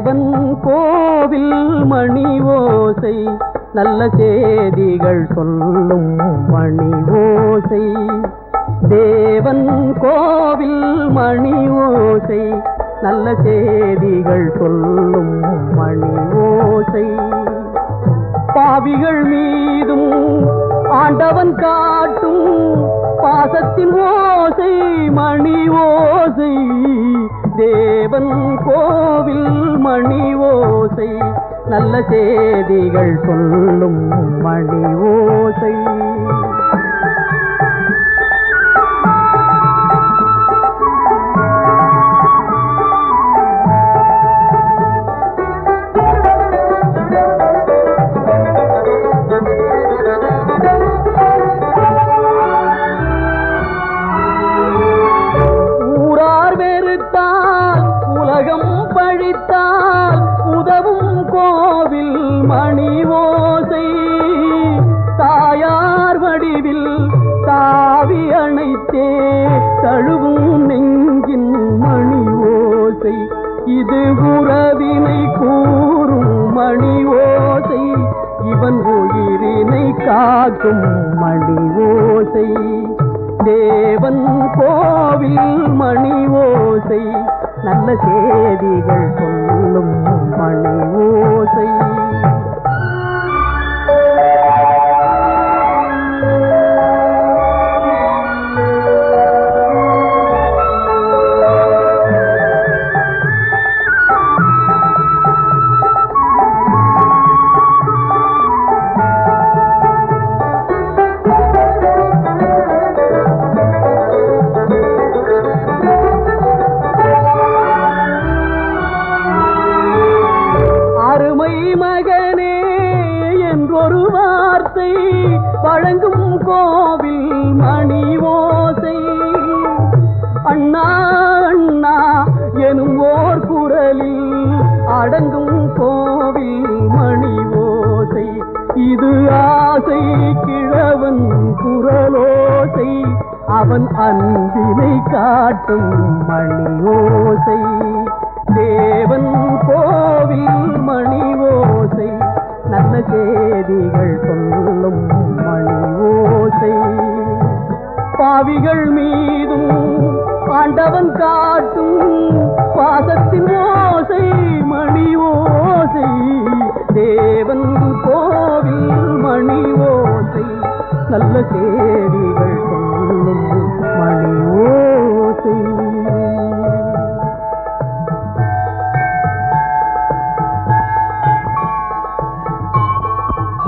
தேவன் கோவில் மணி ஓசை நல்ல செய்திகள் சொல்லும் மணி ஓசை. தேவன் கோவில் மணி ஓசை நல்ல செய்திகள் சொல்லும் மணி ஓசை. பாவிகள் மீதும் ஆண்டவன் காட்டும் பாசத்தின் ஓசை மணி ஓசை. தேவன் கோவில் மணி ஓசை நல்ல செய்திகள் சொல்லும் மணி ஓசை. உதவும் கோவில் மணி ஓசை. தாயார் வடிவில் தாவி அணைத்தே தழுவும் நெஞ்சின் மணி ஓசை. இது உறவினை கூறும் மணி ஓசை. இவன் உயிரினை காக்கும் மணி ஓசை. தேவன் கோவில் மணி ஓசை நல்ல செய்திகள் சொல்லும் மணி ஓசை. மகனே என்றொரு வார்த்தை வழங்கும் கோவில் மணி ஓசை. அண்ணா அண்ணா எனும் ஓர் குரலில் அடங்கும் கோவில் மணி ஓசை. இது ஆசை கிழவன் குரலோசை. அவன் அன்பினை காட்டும் மணி ஓசை. தேவன் கோவில் மணி ஓசை நல்ல செய்திகள் சொல்லும் மணி ஓசை. பாவிகள் மீதும் ஆண்டவன் காட்டும் பாசத்தின் ஓசை மணி ஓசை. தேவன் கோவில் மணி ஓசை நல்ல